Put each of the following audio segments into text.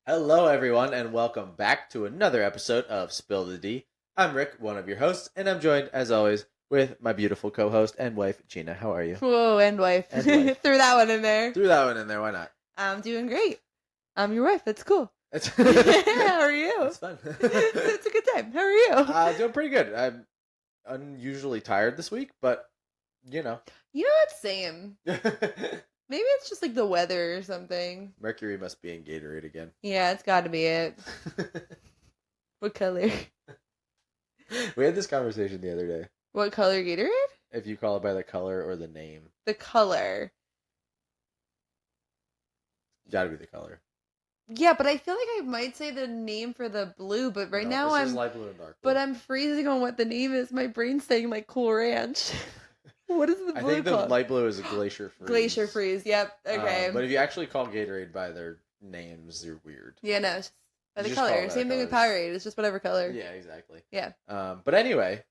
Hello, everyone, and welcome back to another episode of Spill the D. I'm Rick, one of your hosts, and I'm joined, as always, with my beautiful co-host and wife, Gina. How are you? Whoa, and wife. And wife. Threw that one in there. Threw that one in there. Why not? I'm doing great. I'm your wife. That's cool. It's How are you? It's fun. It's a good time. How are you? Doing pretty good. I'm unusually tired this week, but, you know. You know what? Same. Maybe it's just like the weather or something. Mercury must be in Gatorade again. Yeah, it's got to be it. What color? We had this conversation the other day. What color Gatorade? If you call it by the color or the name. The color. Gotta be the color. Yeah, but I feel like I might say the name for the blue, but right now this is light blue and dark blue. But I'm freezing on what the name is. My brain's saying like Cool Ranch. What is the blue I think called? The light blue is a Glacier Freeze. Glacier Freeze, yep. Okay. But if you actually call Gatorade by their names, you're weird. Yeah, no, it's just by the just call it color. by Same the thing with colors. Powerade. It's just whatever color. Yeah, exactly. Yeah. But anyway,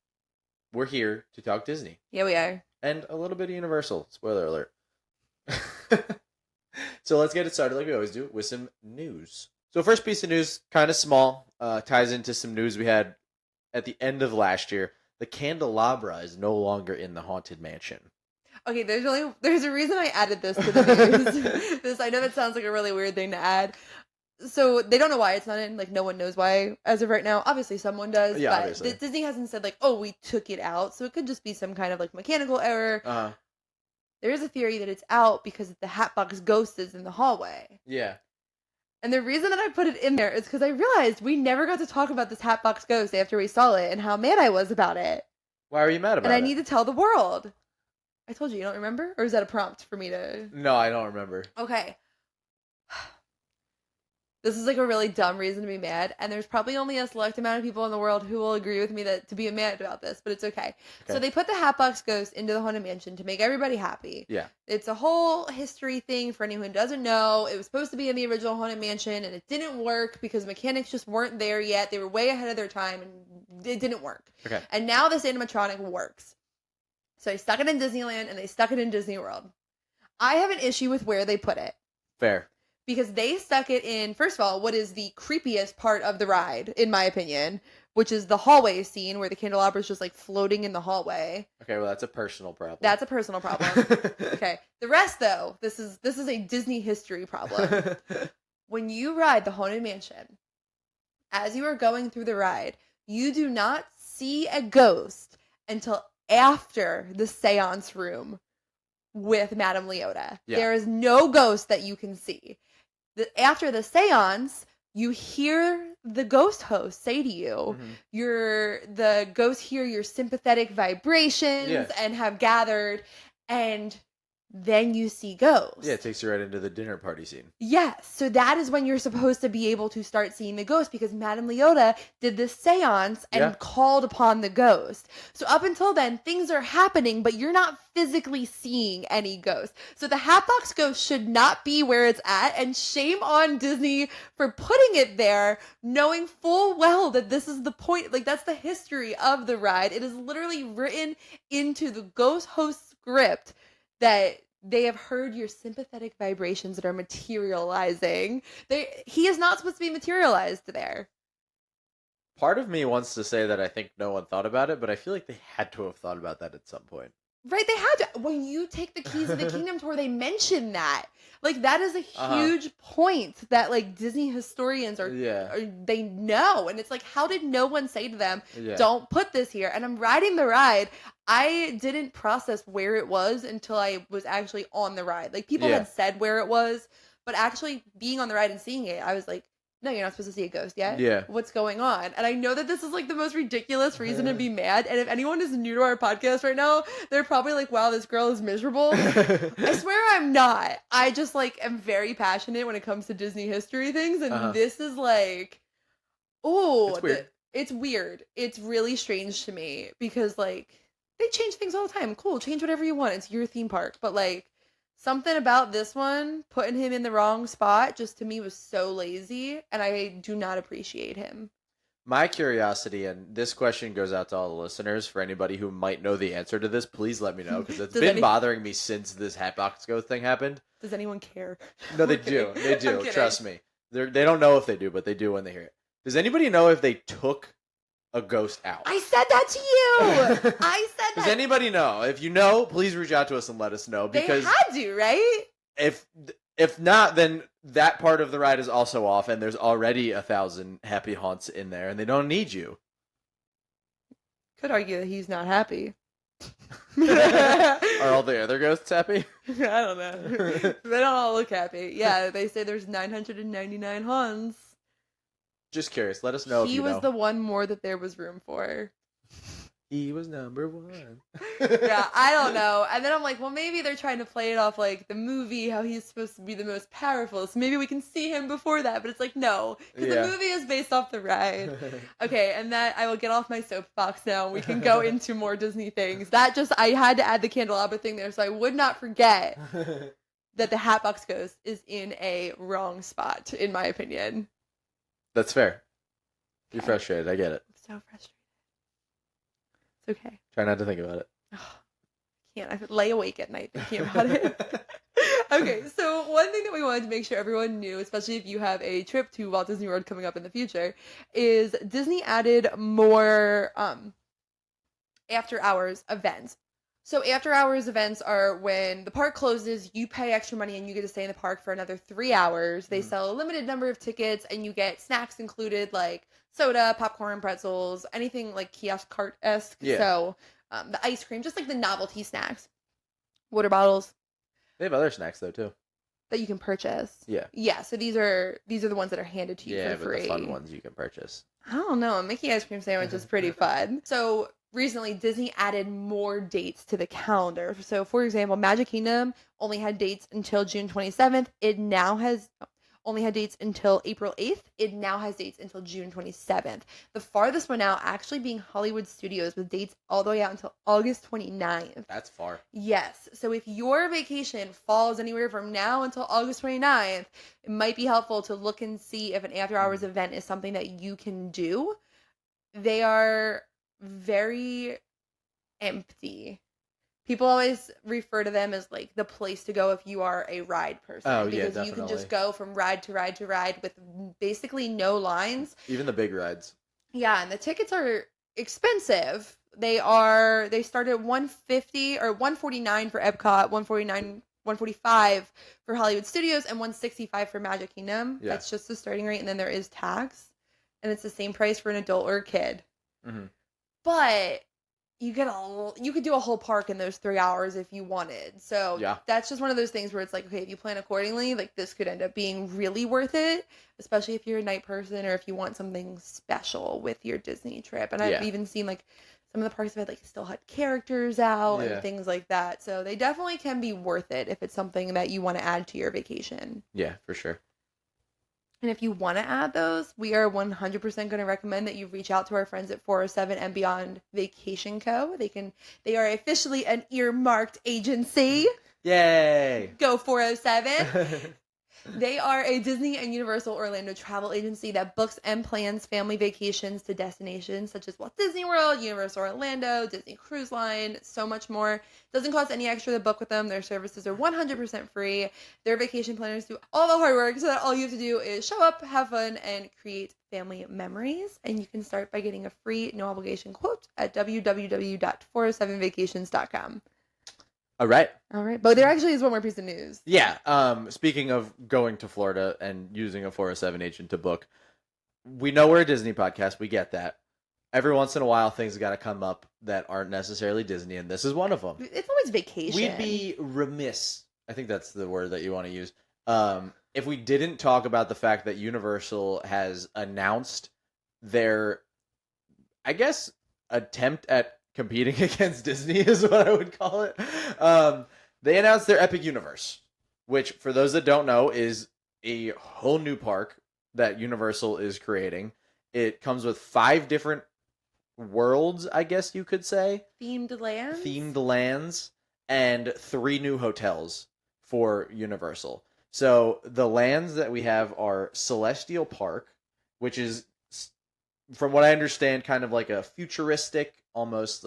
we're here to talk Disney. Yeah, we are. And a little bit of Universal. Spoiler alert. So let's get it started like we always do with some news. So first piece of news, kind of small, ties into some news we had at the end of last year. The candelabra is no longer in the Haunted Mansion. Okay, there's a reason I added this to the news. I know that sounds like a really weird thing to add. So they don't know why it's not in. Like no one knows why as of right now. Obviously someone does. Yeah, but obviously. Disney hasn't said like, oh, we took it out. So it could just be some kind of like mechanical error. Uh-huh. There is a theory that it's out because the Hatbox Ghost is in the hallway. Yeah. And the reason that I put it in there is because I realized we never got to talk about this Hatbox Ghost after we saw it and how mad I was about it. Why are you mad about it? And I need to tell the world. I told you, you don't remember? Or is that a prompt for me to... No, I don't remember. Okay. This is like a really dumb reason to be mad, and there's probably only a select amount of people in the world who will agree with me that to be mad about this, but it's okay. So they put the Hatbox Ghost into the Haunted Mansion to make everybody happy. Yeah. It's a whole history thing for anyone who doesn't know. It was supposed to be in the original Haunted Mansion, and it didn't work because mechanics just weren't there yet. They were way ahead of their time, and it didn't work. Okay. And now this animatronic works. So they stuck it in Disneyland, and they stuck it in Disney World. I have an issue with where they put it. Fair. Because they stuck it in, first of all, what is the creepiest part of the ride, in my opinion, which is the hallway scene where the candelabra is just like floating in the hallway. Okay, well that's a personal problem. That's a personal problem. Okay. The rest, though, this is a Disney history problem. When you ride the Haunted Mansion, as you are going through the ride, you do not see a ghost until after the seance room with Madame Leota. Yeah. There is no ghost that you can see. After the seance, you hear the ghost host say to you, the ghosts hear your sympathetic vibrations and have gathered, and then you see ghosts. Yeah, it takes you right into the dinner party scene. Yes, so that is when you're supposed to be able to start seeing the ghost, because Madame Leota did this seance and called upon the ghost. So up until then, things are happening, but you're not physically seeing any ghosts. So the Hatbox Ghost should not be where it's at, and shame on Disney for putting it there, knowing full well that this is the point, like that's the history of the ride. It is literally written into the ghost host script that they have heard your sympathetic vibrations that are materializing. He is not supposed to be materialized there. Part of me wants to say that I think no one thought about it, but I feel like they had to have thought about that at some point. Right, they had to. When you take the Keys of the Kingdom tour, they mention that. Like, that is a huge point that, like, Disney historians they know. And it's like, how did no one say to them, don't put this here? And I'm riding the ride. I didn't process where it was until I was actually on the ride. Like, people had said where it was, but actually being on the ride and seeing it, I was like, no, you're not supposed to see a ghost yet. Yeah. What's going on? And I know that this is like the most ridiculous reason to be mad. And if anyone is new to our podcast right now, they're probably like, wow, this girl is miserable. I swear I'm not. I just like am very passionate when it comes to Disney history things. And this is like, oh, it's weird. It's really strange to me because like they change things all the time. Cool. Change whatever you want. It's your theme park. But like, something about this one, putting him in the wrong spot, just to me was so lazy, and I do not appreciate him. My curiosity, and this question goes out to all the listeners, for anybody who might know the answer to this, please let me know, because it's been bothering me since this Hatbox Ghost thing happened. Does anyone care? No, they do. They do. Trust me. They don't know if they do, but they do when they hear it. Does anybody know if they took a ghost out? I said that to you. I said that. Does anybody know? If you know, please reach out to us and let us know. Because they had to, right? If not, then that part of the ride is also off, and there's already 1,000 happy haunts in there, and they don't need you. Could argue that he's not happy. Are all the other ghosts happy? I don't know. They don't all look happy. Yeah, they say there's 999 haunts. Just curious. Let us know if you know. He was the one more that there was room for. He was number one. Yeah, I don't know. And then I'm like, well, maybe they're trying to play it off like the movie, how he's supposed to be the most powerful. So maybe we can see him before that. But it's like, no, because the movie is based off the ride. Okay, and that I will get off my soapbox now. We can go into more Disney things. I had to add the candelabra thing there so I would not forget that the Hatbox Ghost is in a wrong spot, in my opinion. That's fair. You're frustrated. I get it. I'm so frustrated. It's okay. Try not to think about it. Oh, I can't. I lay awake at night thinking about it. Okay, so one thing that we wanted to make sure everyone knew, especially if you have a trip to Walt Disney World coming up in the future, is Disney added more after-hours events. So after-hours events are when the park closes, you pay extra money and you get to stay in the park for another 3 hours. They sell a limited number of tickets and you get snacks included like soda, popcorn, pretzels, anything like kiosk cart-esque. Yeah. So the ice cream, just like the novelty snacks. Water bottles. They have other snacks though too. That you can purchase. Yeah. Yeah, so these are the ones that are handed to you for free. Yeah, but the fun ones you can purchase. I don't know. A Mickey ice cream sandwich is pretty fun. So recently, Disney added more dates to the calendar. So, for example, Magic Kingdom only had dates until June 27th. It now has only had dates until April 8th. It now has dates until June 27th. The farthest one now actually being Hollywood Studios with dates all the way out until August 29th. That's far. Yes. So if your vacation falls anywhere from now until August 29th, it might be helpful to look and see if an after-hours event is something that you can do. They are very empty. People always refer to them as like the place to go if you are a ride person. Oh, because yeah, definitely. You can just go from ride to ride to ride with basically no lines. Even the big rides. Yeah, and the tickets are expensive. They start at $150 or $149 for Epcot, $145 for Hollywood Studios, and $165 for Magic Kingdom. Yeah. That's just the starting rate, and then there is tax. And it's the same price for an adult or a kid. Mm-hmm. But you could do a whole park in those 3 hours if you wanted. So yeah. That's just one of those things where it's like, okay, if you plan accordingly, like this could end up being really worth it, especially if you're a night person or if you want something special with your Disney trip. And I've even seen like some of the parks have had like still had characters out and things like that. So they definitely can be worth it if it's something that you want to add to your vacation. Yeah, for sure. And if you want to add those, we are 100% going to recommend that you reach out to our friends at 407 and Beyond Vacation Co. They are officially an earmarked agency. Yay! Go 407. They are a Disney and Universal Orlando travel agency that books and plans family vacations to destinations such as Walt Disney World, Universal Orlando, Disney Cruise Line, so much more. Doesn't cost any extra to book with them. Their services are 100% free. Their vacation planners do all the hard work, so that all you have to do is show up, have fun, and create family memories. And you can start by getting a free, no obligation quote at www.407vacations.com. All right. But there actually is one more piece of news. Yeah. Speaking of going to Florida and using a 407 agent to book, we know we're a Disney podcast. We get that. Every once in a while, things got to come up that aren't necessarily Disney, and this is one of them. It's always vacation. We'd be remiss, I think that's the word that you want to use, if we didn't talk about the fact that Universal has announced their, I guess, attempt at competing against Disney is what I would call it. They announced their Epic Universe, which, for those that don't know, is a whole new park that Universal is creating. It comes with 5 different worlds, I guess you could say. Themed lands, and 3 new hotels for Universal. So the lands that we have are Celestial Park, which is, from what I understand, kind of like a futuristic, almost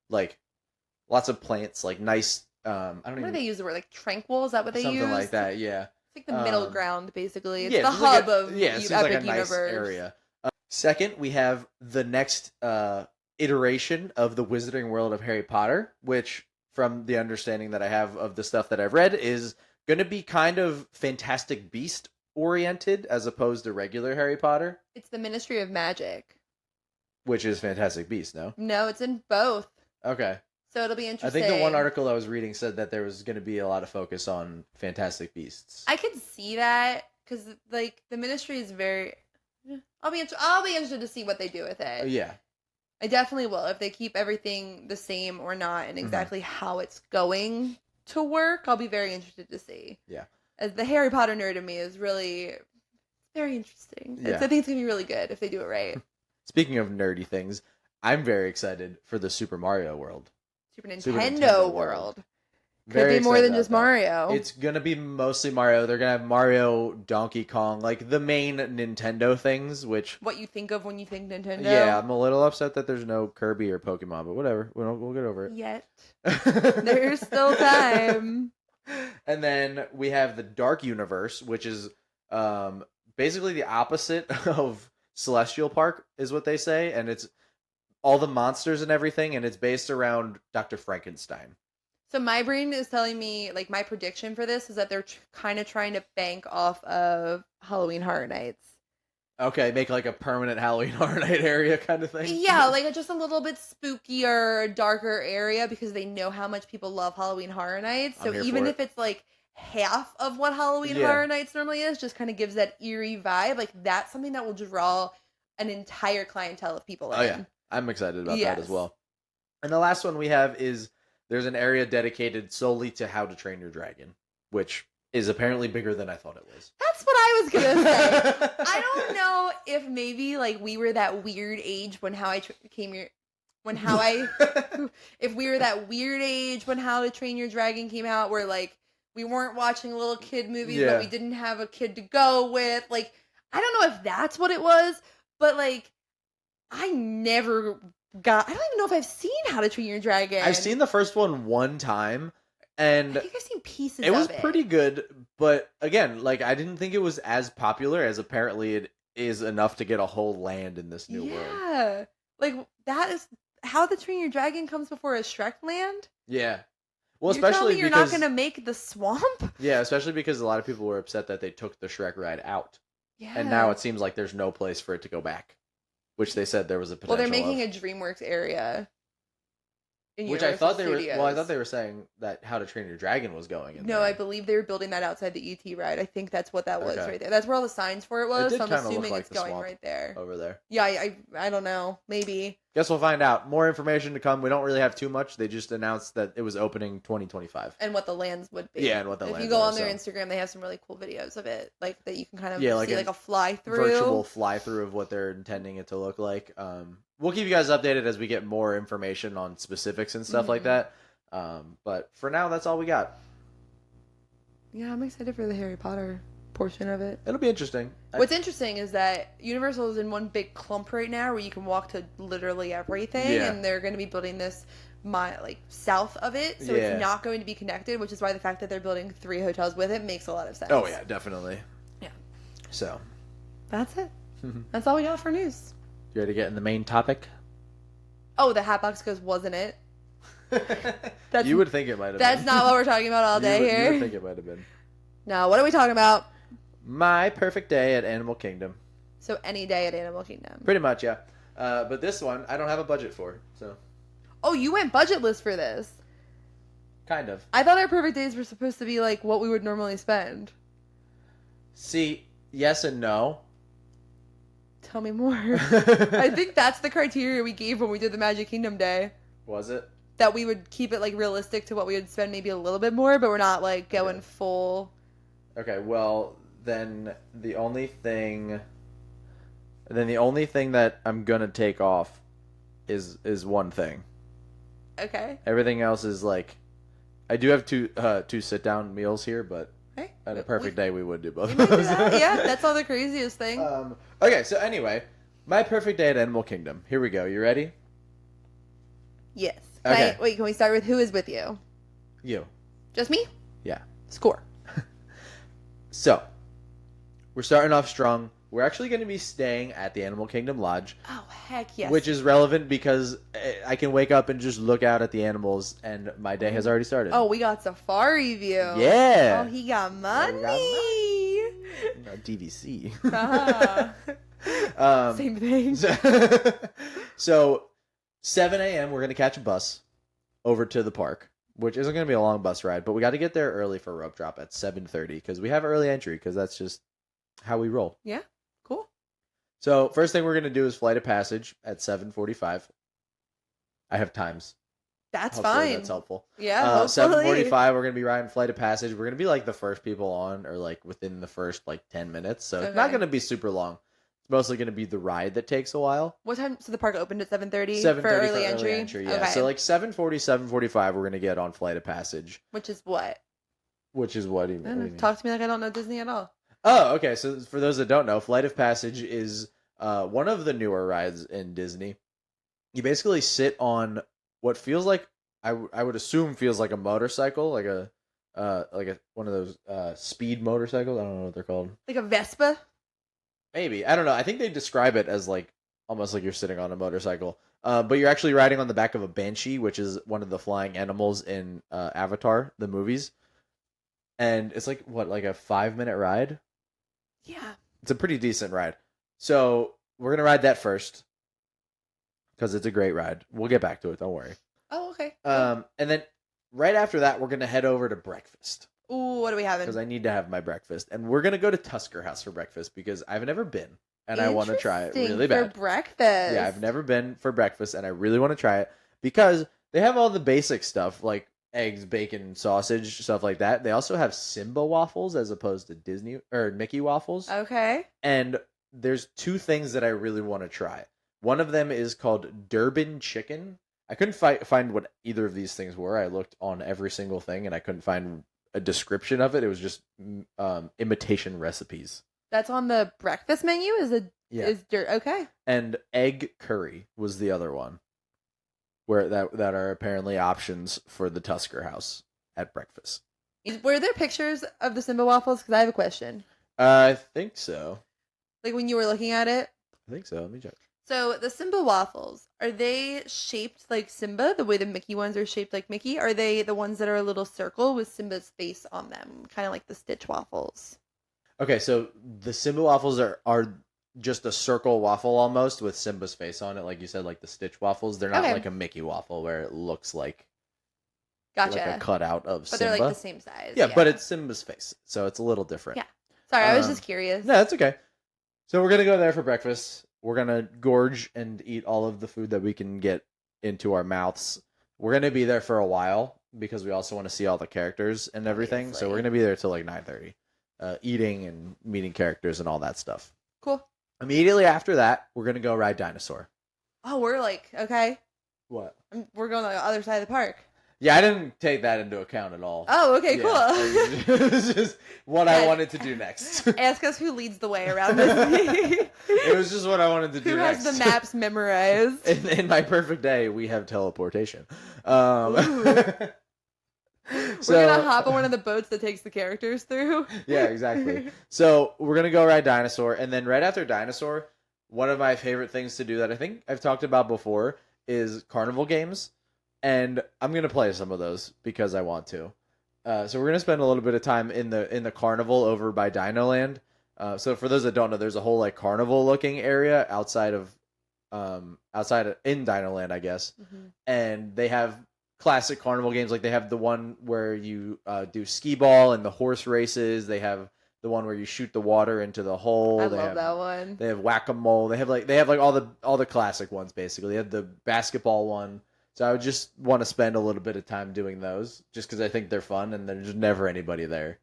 like lots of plants, like nice. I don't know. What do they use the word? Like tranquil? Is that what they use? Something like that. Yeah. It's like the middle ground, basically. It's yeah, the hub of yeah, it seems Epic like a nice Universe. area. Second, we have the next iteration of the Wizarding World of Harry Potter, which, from the understanding that I have of the stuff that I've read, is going to be kind of Fantastic Beast oriented as opposed to regular Harry Potter. It's the Ministry of Magic. Which is Fantastic Beast, no? No, it's in both. Okay. So it'll be interesting. I think the one article I was reading said that there was going to be a lot of focus on Fantastic Beasts. I could see that because, like, the Ministry is very. I'll be interested to see what they do with it. Yeah. I definitely will if they keep everything the same or not, and exactly how it's going to work. I'll be very interested to see. Yeah. As the Harry Potter nerd in me is really very interesting. Yeah. I think it's gonna be really good if they do it right. Speaking of nerdy things, I'm very excited for the Super Mario World. Super Nintendo World. Could be more than just Mario. It's going to be mostly Mario. They're going to have Mario, Donkey Kong, like the main Nintendo things, which... What you think of when you think Nintendo? Yeah, I'm a little upset that there's no Kirby or Pokemon, but whatever. We'll get over it. Yet. There's still time. And then we have the Dark Universe, which is basically the opposite of Celestial Park, is what they say. And it's all the monsters and everything, and it's based around Dr. Frankenstein. So my brain is telling me, like, my prediction for this is that they're kind of trying to bank off of Halloween Horror Nights. Okay, make like a permanent Halloween Horror Night area kind of thing? Yeah, like just a little bit spookier, darker area because they know how much people love Halloween Horror Nights. So even if it's like half of what Halloween Horror Nights normally is, just kind of gives that eerie vibe. Like, that's something that will draw an entire clientele of people in. Oh, yeah. I'm excited about that as well. And the last one we have is... There's an area dedicated solely to How to Train Your Dragon, which is apparently bigger than I thought it was. That's what I was going to say. I don't know if maybe, like, we were that weird age when if we were that weird age when How to Train Your Dragon came out, where, like, we weren't watching little kid movies, but we didn't have a kid to go with. Like, I don't know if that's what it was, but, like, I don't even know if I've seen How to Train Your Dragon. I've seen the first one time, and I think I've seen pieces of it. It was pretty good, but again, like, I didn't think it was as popular as apparently it is enough to get a whole land in this new world. Yeah. Like, that is... How to Train Your Dragon comes before a Shrek land? Yeah. Well, you're especially you're not going to make the swamp? Yeah, especially because a lot of people were upset that they took the Shrek ride out. Yeah. And now it seems like there's no place for it to go back. Which they said there was a potential. Well, they're making a DreamWorks area. Which I thought they were. Well, I thought they were saying that How to Train Your Dragon was going in. No, I believe they were building that outside the ET ride. I think that's what that was right there. That's where all the signs for it was. So I'm assuming it's going right there. Over there. Yeah, I don't know. Maybe. Guess we'll find out. More information to come. We don't really have too much. They just announced that it was opening 2025. And what the lands would be. Yeah, and what the lands. If you go on their Instagram, they have some really cool videos of it, like that you can kind of like see like a fly through, virtual fly through of what they're intending it to look like. We'll keep you guys updated as we get more information on specifics and stuff like that. But for now, that's all we got. Yeah, I'm excited for the Harry Potter portion of it. It'll be interesting. What's interesting is that Universal is in one big clump right now where you can walk to literally everything, and they're going to be building this south of it, so it's not going to be connected, which is why the fact that they're building 3 hotels with it makes a lot of sense. Oh yeah, definitely. Yeah. So that's it. That's all we got for news. You ready to get in the main topic? Oh, the Hatbox Ghost wasn't it? You would think it might have been. That's not what we're talking about all day here. You would think it might have been. No, what are we talking about? My perfect day at Animal Kingdom. So any day at Animal Kingdom. Pretty much, yeah. But this one, I don't have a budget for, so. Oh, you went budgetless for this. Kind of. I thought our perfect days were supposed to be like what we would normally spend. See, yes and no. Tell me more. I think that's the criteria we gave when we did the Magic Kingdom day. Was it? That we would keep it like realistic to what we would spend, maybe a little bit more, but we're not like going full. Okay, well, then the only thing that I'm gonna take off is one thing. Okay. Everything else is like, I do have two sit down meals here, but at a perfect day we would do both of those. Yeah, that's all the craziest thing. Okay, so anyway, my perfect day at Animal Kingdom. Here we go. You ready? Yes. Okay. Can we start with who is with you? You. Just me? Yeah. Score. So, we're starting off strong. We're actually going to be staying at the Animal Kingdom Lodge. Oh, heck yes. Which is relevant because I can wake up and just look out at the animals and my day has already started. Oh, we got safari view. Yeah. Oh, he got money. No, DVC. Same thing. So 7 a.m. we're going to catch a bus over to the park, which isn't going to be a long bus ride, but we got to get there early for rope drop at 7:30 because we have early entry because that's just how we roll. Yeah. Cool. So first thing we're going to do is flight of passage at 7:45. I have times. That's Hopefully fine. That's helpful. Yeah, 7:45 we're going to be riding flight of passage. We're going to be like the first people on or like within the first like 10 minutes. So it's not going to be super long. It's mostly going to be the ride that takes a while. What time? So the park opened at 7:30 7:30 for early entry? Yeah. Okay. So like 7:40, 7:45 we're going to get on flight of passage. Which is what? What do you mean? Talk to me like I don't know Disney at all. Oh, okay. So for those that don't know, Flight of Passage is one of the newer rides in Disney. You basically sit on what feels like I would assume feels like a motorcycle, like a one of those speed motorcycles. I don't know what they're called. Like a Vespa? Maybe. I don't know. I think they describe it as like almost like you're sitting on a motorcycle. But you're actually riding on the back of a banshee, which is one of the flying animals in Avatar, the movies. And it's like like a 5-minute ride. Yeah. It's a pretty decent ride. So we're going to ride that first because it's a great ride. We'll get back to it. Don't worry. Oh, okay. And then right after that, we're going to head over to breakfast. Ooh, what are we having? Because I need to have my breakfast. And we're going to go to Tusker House for breakfast because I've never been. And I want to try it really bad. For breakfast. Yeah, I've never been for breakfast and I really want to try it because they have all the basic stuff like eggs, bacon, sausage, stuff like that. They also have Simba waffles as opposed to Disney or Mickey waffles. Okay. And there's two things that I really want to try. One of them is called Durban chicken. I couldn't find what either of these things were. I looked on every single thing and I couldn't find a description of it. It was just imitation recipes. That's on the breakfast menu? Okay. And egg curry was the other one. Where that are apparently options for the Tusker House at breakfast. Were there pictures of the Simba waffles? Because I have a question. I think so. Like when you were looking at it? I think so. Let me check. So the Simba waffles, are they shaped like Simba, the way the Mickey ones are shaped like Mickey? Are they the ones that are a little circle with Simba's face on them? Kind of like the Stitch waffles. Okay, so the Simba waffles are just a circle waffle almost with Simba's face on it, like you said, like the Stitch waffles. They're not like a Mickey waffle where it looks like like a cutout of Simba. But they're like the same size. Yeah, but it's Simba's face, so it's a little different. Yeah. Sorry, I was just curious. No, that's okay. So we're gonna go there for breakfast. We're gonna gorge and eat all of the food that we can get into our mouths. We're gonna be there for a while because we also want to see all the characters and everything. Obviously. So we're gonna be there till like 9:30, eating and meeting characters and all that stuff. Cool. Immediately after that, we're gonna go ride Dinosaur. Oh, we're like, okay. What? We're going to the other side of the park. Yeah, I didn't take that into account at all. Oh, okay, cool. It was just what I wanted to do next. Ask us who leads the way around this. It was just what I wanted to do next. Who has the maps memorized? In my perfect day, we have teleportation. So, we're gonna hop on one of the boats that takes the characters through. Yeah, exactly. So we're gonna go ride Dinosaur, and then right after Dinosaur, one of my favorite things to do that I think I've talked about before is carnival games, and I'm gonna play some of those because I want to. So we're gonna spend a little bit of time in the carnival over by Dino Land. So for those that don't know, there's a whole like carnival looking area outside of in Dino Land, I guess, and they have classic carnival games. Like they have the one where you do skee ball and the horse races. They have the one where you shoot the water into the hole. I love that one. They have whack-a-mole. They have like all the classic ones basically. They have the basketball one. So I would just want to spend a little bit of time doing those just because I think they're fun and there's never anybody there.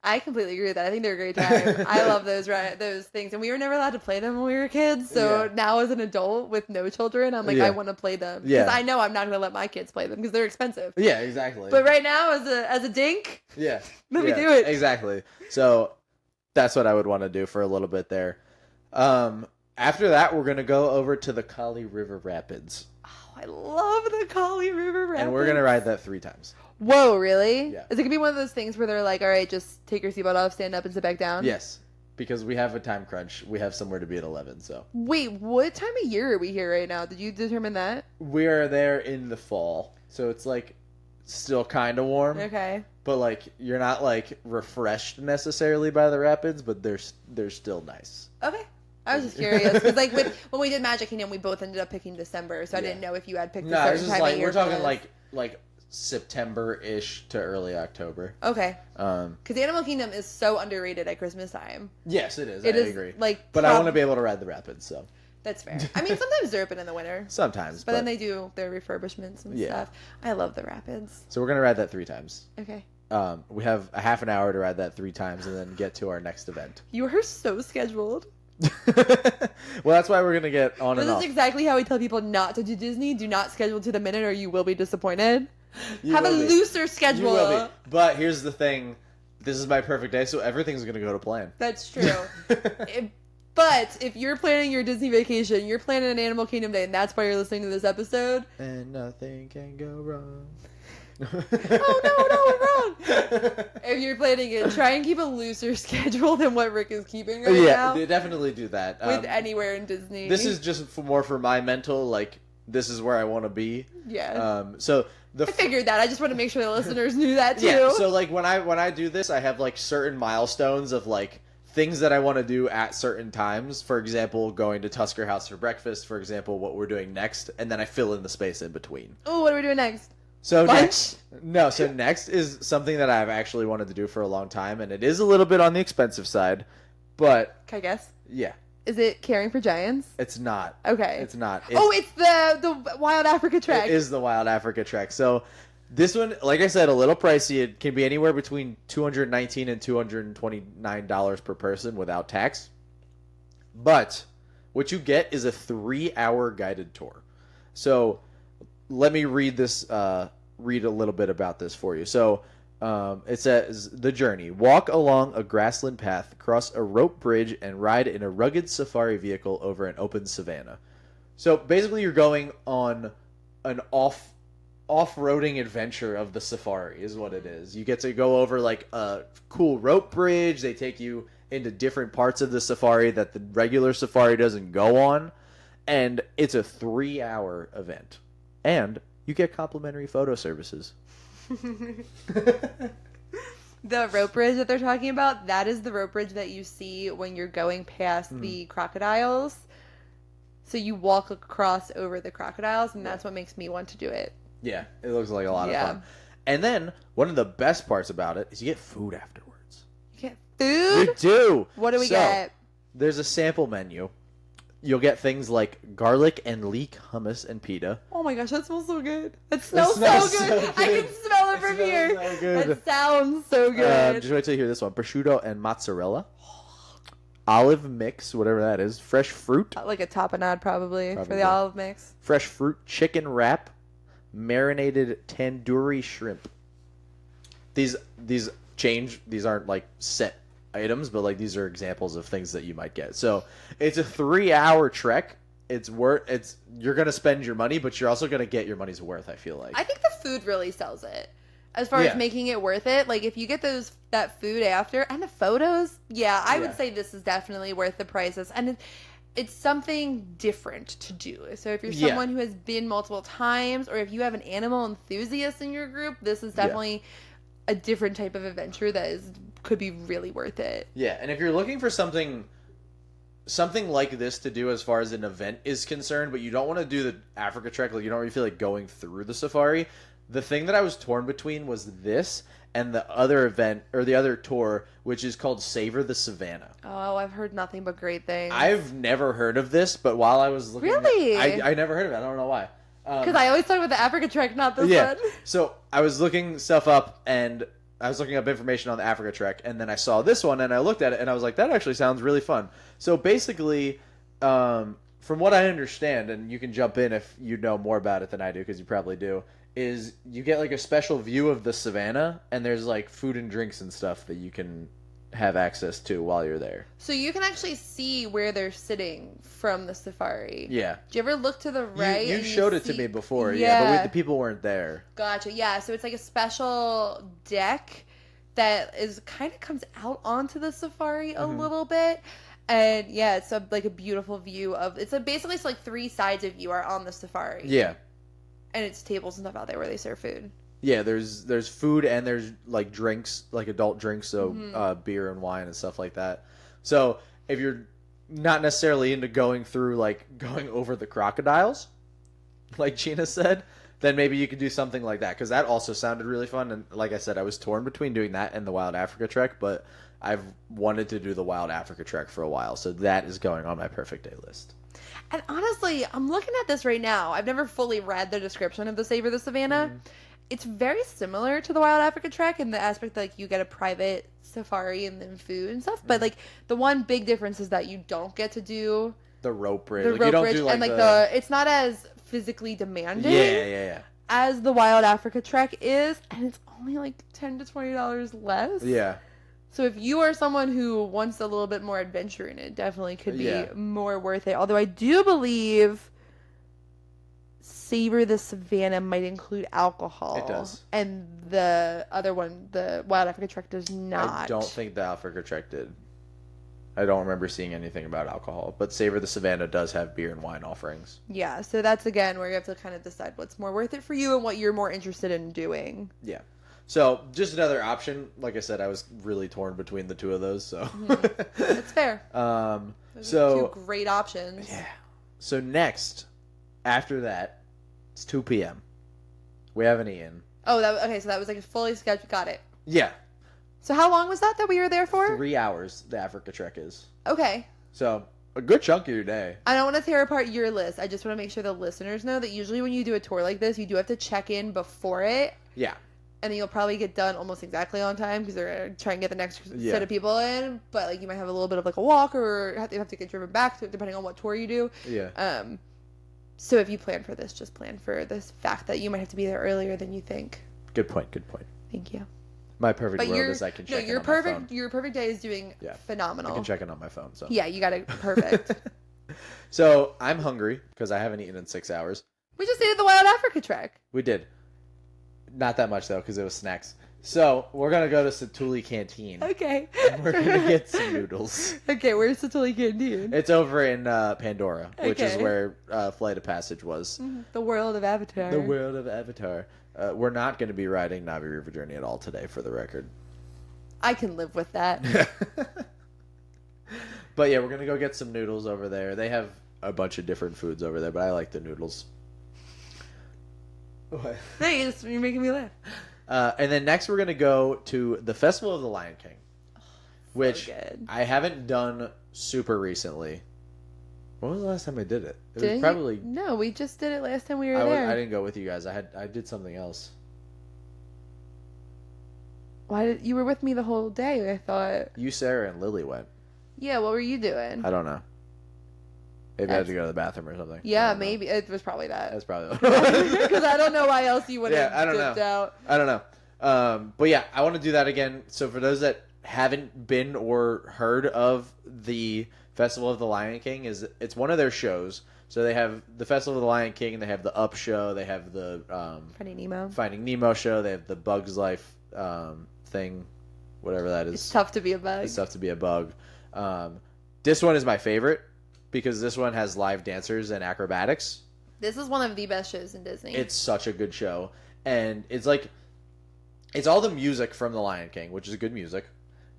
I completely agree with that. I think they're a great time. I love those things. And we were never allowed to play them when we were kids. So now as an adult with no children, I'm like, I want to play them. Because I know I'm not going to let my kids play them because they're expensive. Yeah, exactly. But right now, as a dink, let me do it. Exactly. So that's what I would want to do for a little bit there. After that, we're going to go over to the Kali River Rapids. Oh, I love the Kali River Rapids. And we're going to ride that 3 times. Whoa, really? Yeah. Is it gonna be one of those things where they're like, all right, just take your seatbelt off, stand up, and sit back down? Yes, because we have a time crunch. We have somewhere to be at 11, so. Wait, what time of year are we here right now? Did you determine that? We are there in the fall, so it's like still kind of warm. Okay. But like you're not like refreshed necessarily by the rapids, but they're still nice. Okay. I was just curious because like when we did Magic Kingdom, we both ended up picking December, so I didn't know if you had picked a certain time of year. We're talking like September-ish to early October. Okay. Because Animal Kingdom is so underrated at Christmas time. Yes, it is. I agree. But I want to be able to ride the rapids, so. That's fair. I mean, sometimes they're open in the winter. Sometimes. But then they do their refurbishments and stuff. I love the rapids. So we're going to ride that 3 times. Okay. We have a half an hour to ride that 3 times and then get to our next event. You are so scheduled. Well, that's why we're going to get on and off. This is exactly how we tell people not to do Disney. Do not schedule to the minute or you will be disappointed. Have a looser schedule. You will be. But here's the thing. This is my perfect day, so everything's going to go to plan. That's true. But if you're planning your Disney vacation, you're planning an Animal Kingdom day, and that's why you're listening to this episode. And nothing can go wrong. Oh, no, we're wrong. If you're planning it, try and keep a looser schedule than what Rick is keeping right now. Yeah, definitely do that. With anywhere in Disney. This is just more for my mental, like, this is where I want to be. Yeah. I figured that. I just want to make sure the listeners knew that, too. Yeah, so, like, when I do this, I have, like, certain milestones of, like, things that I want to do at certain times. For example, going to Tusker House for breakfast. For example, what we're doing next. And then I fill in the space in between. Oh, what are we doing next? So next is something that I've actually wanted to do for a long time. And it is a little bit on the expensive side. But... Can I guess? Yeah. Is it Caring for Giants? It's not. Okay. It's not. It's the Wild Africa Trek. It is the Wild Africa Trek. So... This one, like I said, a little pricey. It can be anywhere between $219 and $229 per person without tax. But what you get is a 3-hour guided tour. So let me read a little bit about this for you. So it says, the journey. Walk along a grassland path, cross a rope bridge, and ride in a rugged safari vehicle over an open savanna. So basically you're going on an off-roading adventure of the safari is what it is. You get to go over like a cool rope bridge. They take you into different parts of the safari that the regular safari doesn't go on. And it's a 3-hour event. And you get complimentary photo services. The rope bridge that they're talking about, that is the rope bridge that you see when you're going past the crocodiles. So you walk across over the crocodiles, and that's what makes me want to do it. Yeah, it looks like a lot of fun. And then, one of the best parts about it is you get food afterwards. You get food? You do! What do we get? There's a sample menu. You'll get things like garlic and leek hummus and pita. Oh my gosh, that smells so good. That smells so good. I can smell it from here. So good. That sounds so good. Just wait till you hear this one. Prosciutto and mozzarella. Olive mix, whatever that is. Fresh fruit. Like a tapenade probably for the olive mix. Fresh fruit chicken wrap. Marinated tandoori shrimp. These aren't like set items, but like these are examples of things that you might get. So it's a 3-hour trek. You're gonna spend your money, but you're also gonna get your money's worth. I feel like. I think the food really sells it. As far as making it worth it, like if you get that food after and the photos, I would say this is definitely worth the prices. And it's something different to do. So if you're someone who has been multiple times, or if you have an animal enthusiast in your group, this is definitely a different type of adventure that could be really worth it. Yeah, and if you're looking for something like this to do as far as an event is concerned, but you don't want to do the Africa Trek, like you don't really feel like going through the safari, the thing that I was torn between was this and the other event, or the other tour, which is called Savor the Savannah. Oh, I've heard nothing but great things. I've never heard of this, but while I was looking... Really? I never heard of it. I don't know why. Because I always talk about the Africa Trek, not this one. So I was looking stuff up, and I was looking up information on the Africa Trek, and then I saw this one, and I looked at it, and I was like, that actually sounds really fun. So basically, from what I understand, and you can jump in if you know more about it than I do, because you probably do, is you get like a special view of the savannah, and there's like food and drinks and stuff that you can have access to while you're there. So you can actually see where they're sitting from the safari. Yeah. Do you ever look to the right? You showed it to me before. Yeah. But the people weren't there. Gotcha. Yeah. So it's like a special deck that kind of comes out onto the safari a little bit. And yeah, it's like a beautiful view of basically it's like 3 sides of you are on the safari. Yeah. And it's tables and stuff out there where they serve food. Yeah, there's food and there's like drinks, like adult drinks, so beer and wine and stuff like that. So if you're not necessarily into going over the crocodiles, like Gina said, then maybe you could do something like that, because that also sounded really fun. And like I said, I was torn between doing that and the Wild Africa Trek, but I've wanted to do the Wild Africa Trek for a while, so that is going on my perfect day list. And honestly, I'm looking at this right now. I've never fully read the description of the Savor the Savannah. It's very similar to the Wild Africa Trek in the aspect that, like, you get a private safari and then food and stuff. But, like, the one big difference is that you don't get to do the rope bridge. The like, rope you don't bridge do, like, and, like, it's not as physically demanding. Yeah. As the Wild Africa Trek is. And it's only, like, $10 to $20 less. Yeah. So if you are someone who wants a little bit more adventure in it, definitely could be more worth it. Although I do believe Savor the Savannah might include alcohol. It does. And the other one, the Wild Africa Trek, does not. I don't think the Africa Trek did. I don't remember seeing anything about alcohol. But Savor the Savannah does have beer and wine offerings. Yeah, so that's, again, where you have to kind of decide what's more worth it for you and what you're more interested in doing. Yeah. So, just another option. Like I said, I was really torn between the two of those, so. That's fair. Those are 2 great options. Yeah. So, next, after that, it's 2 p.m. We haven't eaten. Oh, okay, so that was like a fully scheduled. Got it. Yeah. So, how long was that we were there for? 3 hours, the Africa Trek is. Okay. So, a good chunk of your day. I don't want to tear apart your list. I just want to make sure the listeners know that usually when you do a tour like this, you do have to check in before it. Yeah. And then you'll probably get done almost exactly on time because they're going to try and get the next set of people in. But, like, you might have a little bit of, like, a walk or you have to get driven back depending on what tour you do. Yeah. So if you plan for this, just plan for this fact that you might have to be there earlier than you think. Good point. Thank you. My perfect world is I can check in on my phone. Your perfect day is doing phenomenal. I can check in on my phone. So yeah, you got it perfect. So I'm hungry because I haven't eaten in 6 hours. We just did the Wild Africa Trek. We did. Not that much though, because it was snacks. So we're gonna go to Satuli Canteen. Okay. And we're gonna get some noodles. Okay, where's Satuli Canteen? It's over in Pandora, which is where Flight of Passage was. The world of Avatar. The world of Avatar. We're not going to be riding Navi River Journey at all today, for the record. I can live with that. But yeah, we're going to go get some noodles over there. They have a bunch of different foods over there, but I like the noodles. What? Thanks, you're making me laugh. And then next we're going to go to the Festival of the Lion King, which I haven't done super recently. When was the last time I did it? It was probably... No, we just did it last time we were there. I didn't go with you guys. I did something else. You were with me the whole day, I thought. You, Sarah, and Lily went. Yeah, what were you doing? I don't know. Maybe I had to go to the bathroom or something. Yeah, maybe. It was probably that. That's probably because I don't know why else you would have dipped out. I don't know. But yeah, I want to do that again. So for those that haven't been or heard of the Festival of the Lion King, it's one of their shows. So they have the Festival of the Lion King, they have the Up show, they have the Finding Nemo show, they have the Bugs Life thing, whatever that is. It's tough to be a bug. It's tough to be a bug. This one is my favorite because this one has live dancers and acrobatics. This is one of the best shows in Disney. It's such a good show, and it's all the music from the Lion King, which is good music.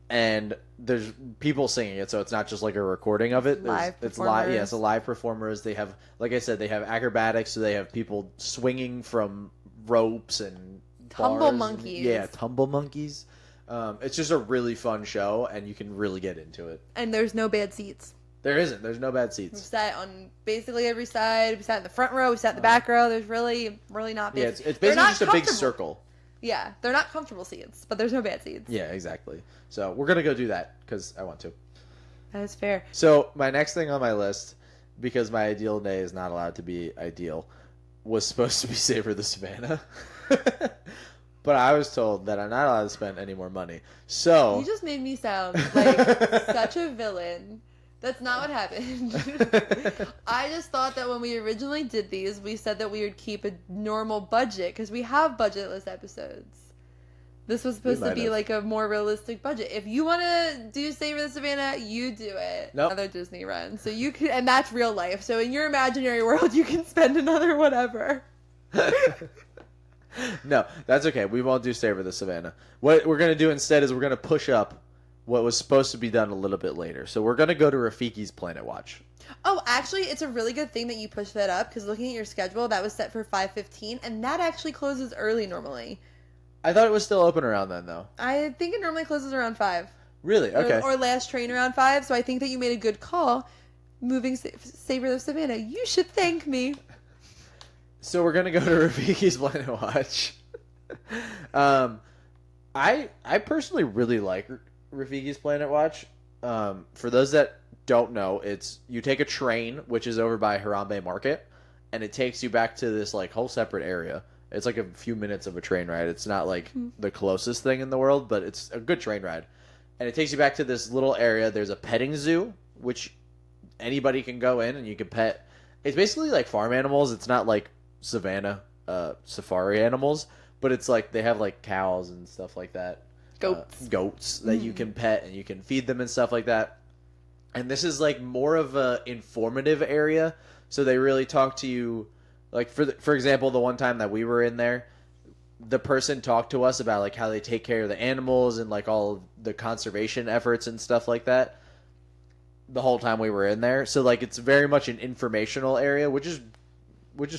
And there's people singing it, so it's not just like a recording of it. It's live. Yeah, it's a live performers. They have, like I said, they have acrobatics, so they have people swinging from ropes and tumble monkeys. Tumble monkeys. It's just a really fun show, and you can really get into it. And there's no bad seats. There isn't. There's no bad seats. We sat on basically every side. We sat in the front row. We sat in the back row. There's really not bad. Yeah, it's basically just a big circle. Yeah, they're not comfortable seats, but there's no bad seats. Yeah, exactly. So we're going to go do that because I want to. That is fair. So my next thing on my list, because my ideal day is not allowed to be ideal, was supposed to be Savor the Savannah. But I was told that I'm not allowed to spend any more money. So you just made me sound like such a villain. That's not what happened. I just thought that when we originally did these, we said that we would keep a normal budget because we have budgetless episodes. This was supposed to be like a more realistic budget. If you want to do Savor the Savannah, you do it. Nope. Another Disney run. So you can, and that's real life. So in your imaginary world, you can spend another whatever. No, that's okay. We won't do Savor the Savannah. What we're going to do instead is we're going to push up what was supposed to be done a little bit later. So we're going to go to Rafiki's Planet Watch. Oh, actually, it's a really good thing that you pushed that up because looking at your schedule, that was set for 5:15, and that actually closes early normally. I thought it was still open around then, though. I think it normally closes around 5. Really? Okay. Or last train around 5, so I think that you made a good call moving Savor the Savannah. You should thank me. So we're gonna go to Rafiki's Planet Watch. I personally really like Rafiki's Planet Watch. For those that don't know, it's you take a train, which is over by Harambe Market, and it takes you back to this like whole separate area. It's like a few minutes of a train ride. It's not like the closest thing in the world, but it's a good train ride. And it takes you back to this little area. There's a petting zoo, which anybody can go in and you can pet. It's basically like farm animals. It's not like savannah safari animals, but it's like they have like cows and stuff like that. Goats that you can pet and you can feed them and stuff like that. And this is like more of a informative area. So they really talk to you. Like, for example, the one time that we were in there, the person talked to us about, like, how they take care of the animals and, like, all of the conservation efforts and stuff like that the whole time we were in there. So, like, it's very much an informational area, which is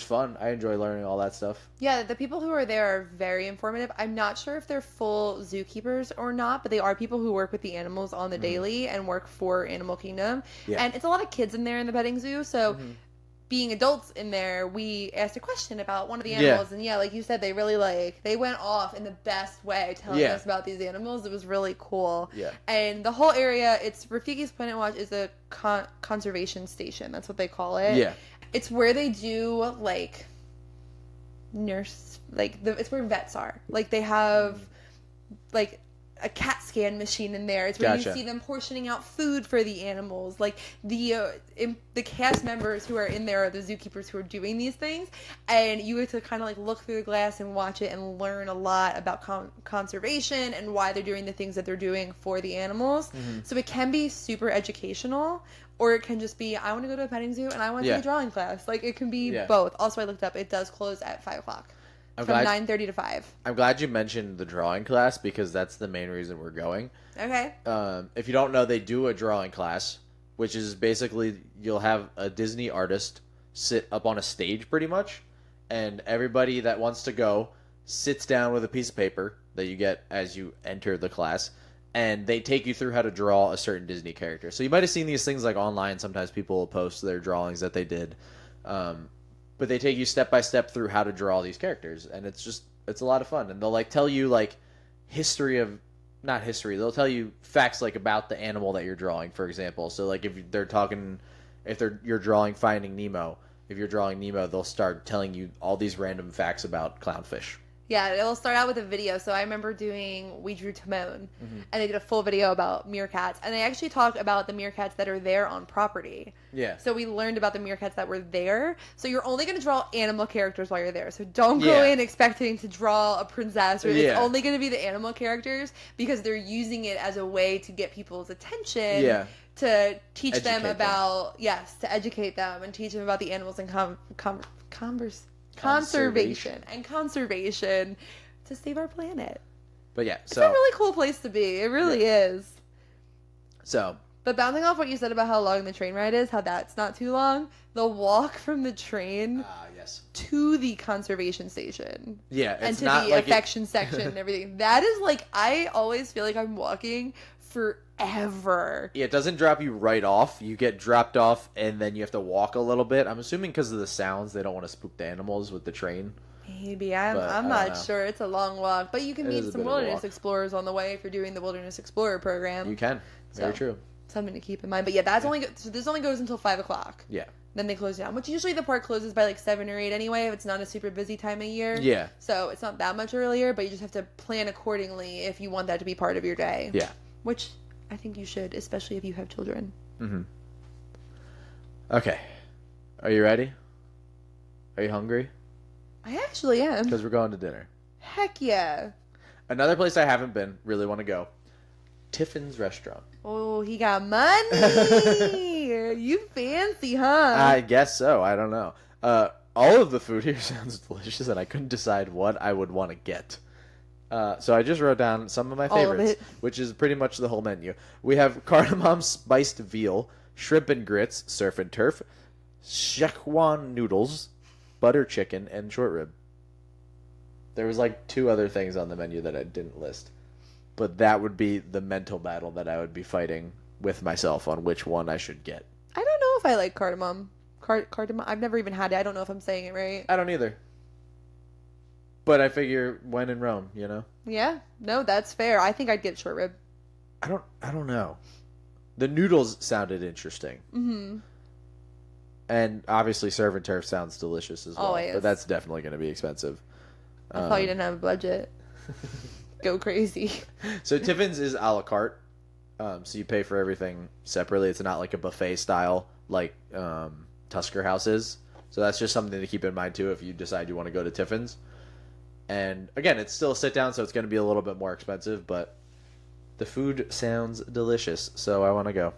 fun. I enjoy learning all that stuff. Yeah, the people who are there are very informative. I'm not sure if they're full zookeepers or not, but they are people who work with the animals on the daily and work for Animal Kingdom. Yeah. And it's a lot of kids in there in the petting zoo, so... being adults in there, we asked a question about one of the animals, and like you said, they really they went off in the best way telling us about these animals. It was really cool. Yeah. And the whole area, it's Rafiki's Planet Watch is a conservation station. That's what they call it. Yeah. It's where they do it's where vets are. Like they have a CAT scan machine in there. It's where you see them portioning out food for the animals. Like the cast members who are in there are the zookeepers who are doing these things, and you get to kind of look through the glass and watch it and learn a lot about conservation and why they're doing the things that they're doing for the animals. So it can be super educational, or it can just be I want to go to a petting zoo and I want to take a drawing class. Like it can be both. Also, I looked up; it does close at 5:00. From 9:30 to 5. I'm glad you mentioned the drawing class because that's the main reason we're going. Okay. If you don't know, they do a drawing class, which is basically you'll have a Disney artist sit up on a stage pretty much, and everybody that wants to go sits down with a piece of paper that you get as you enter the class, and they take you through how to draw a certain Disney character. So you might have seen these things online. Sometimes people will post their drawings that they did. But they take you step by step through how to draw these characters, and it's a lot of fun. And they'll tell you they'll tell you facts about the animal that you're drawing, for example. So if you're drawing Finding Nemo, if you're drawing Nemo, they'll start telling you all these random facts about clownfish. Yeah, it'll start out with a video. So I remember we drew Timon, and they did a full video about meerkats. And they actually talked about the meerkats that are there on property. Yeah. So we learned about the meerkats that were there. So you're only going to draw animal characters while you're there. So don't go in expecting to draw a princess. Or it's only going to be the animal characters because they're using it as a way to get people's attention. Yeah. To teach them about, to educate them and teach them about the animals and conservation to save our planet. But it's a really cool place to be. It really is. So, but bouncing off what you said about how long the train ride is, how that's not too long, the walk from the train to the conservation station, and to the affection section and everything, that is I always feel like I'm walking forever. Yeah, it doesn't drop you right off. You get dropped off, and then you have to walk a little bit. I'm assuming because of the sounds, they don't want to spook the animals with the train. Maybe. I'm not sure. It's a long walk. But you can meet some wilderness explorers on the way if you're doing the Wilderness Explorer program. You can. Very true. something to keep in mind. But yeah, that's so this only goes until 5 o'clock. Yeah. Then they close down, which usually the park closes by like 7 or 8 anyway, if it's not a super busy time of year. Yeah. So it's not that much earlier, but you just have to plan accordingly if you want that to be part of your day. Yeah. Which I think you should, especially if you have children. Mm-hmm. Okay. Are you ready? Are you hungry? I actually am. Because we're going to dinner. Heck yeah. Another place I haven't been, really want to go. Tiffin's Restaurant. Oh, he got money. You fancy, huh? I guess so. I don't know. All of the food here sounds delicious, and I couldn't decide what I would want to get. So I just wrote down some of my favorites, which is pretty much the whole menu. We have cardamom spiced veal, shrimp and grits, surf and turf, Szechuan noodles, butter chicken, and short rib. There was like 2 other things on the menu that I didn't list. But that would be the mental battle that I would be fighting with myself on which one I should get. I don't know if I like cardamom. Cardamom? I've never even had it. I don't know if I'm saying it right. I don't either. But I figure when in Rome, you know? Yeah. No, that's fair. I think I'd get short rib. I don't know. The noodles sounded interesting. Mm-hmm. And obviously surf and turf sounds delicious as well. Always. But that's definitely going to be expensive. I thought you didn't have a budget. Go crazy. So Tiffin's is a la carte. So you pay for everything separately. It's not like a buffet style like Tusker House is. So that's just something to keep in mind too if you decide you want to go to Tiffin's. And again, it's still a sit down, so it's going to be a little bit more expensive, but the food sounds delicious, so I want to go.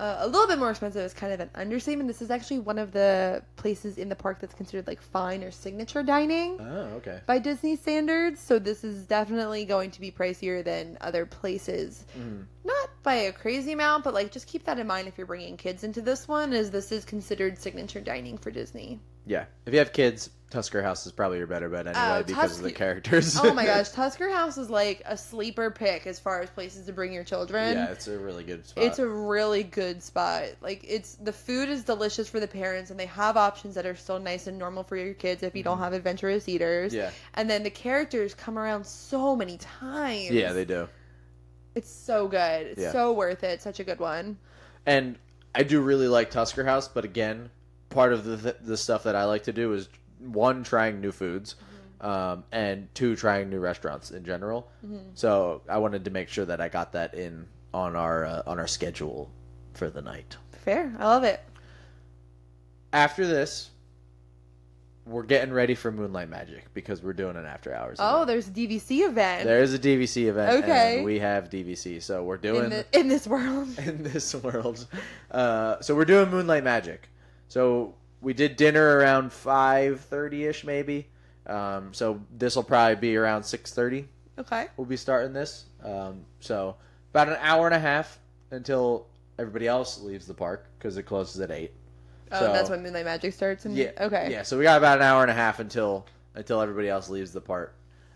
A little bit more expensive is kind of an understatement. This is actually one of the places in the park that's considered like fine or signature dining. Oh, okay. By Disney standards. So this is definitely going to be pricier than other places. Mm-hmm. Not by a crazy amount, but like just keep that in mind if you're bringing kids into this one, as this is considered signature dining for Disney. Yeah. If you have kids, Tusker House is probably your better bet anyway because of the characters. Oh my gosh, Tusker House is like a sleeper pick as far as places to bring your children. Yeah, it's a really good spot. It's a really good spot. Like the food is delicious for the parents, and they have options that are still nice and normal for your kids if you don't have adventurous eaters. Yeah. And then the characters come around so many times. Yeah, they do. It's so good. It's so worth it. Such a good one. And I do really like Tusker House, but again, part of the stuff that I like to do is 1, trying new foods, and 2, trying new restaurants in general. Mm-hmm. So I wanted to make sure that I got that in on our schedule for the night. Fair. I love it. After this, we're getting ready for Moonlight Magic because we're doing an after hours event. Oh, there's a DVC event. There's a DVC event. Okay. And we have DVC, so we're doing in this world. In this world. So we're doing Moonlight Magic. So we did dinner around 5:30ish maybe. So this will probably be around 6:30. Okay. We'll be starting this. So about an hour and a half until everybody else leaves the park because it closes at 8. Oh, so, that's when Moonlight Magic starts? Yeah. Okay. Yeah, so we got about an hour and a half until everybody else leaves the park.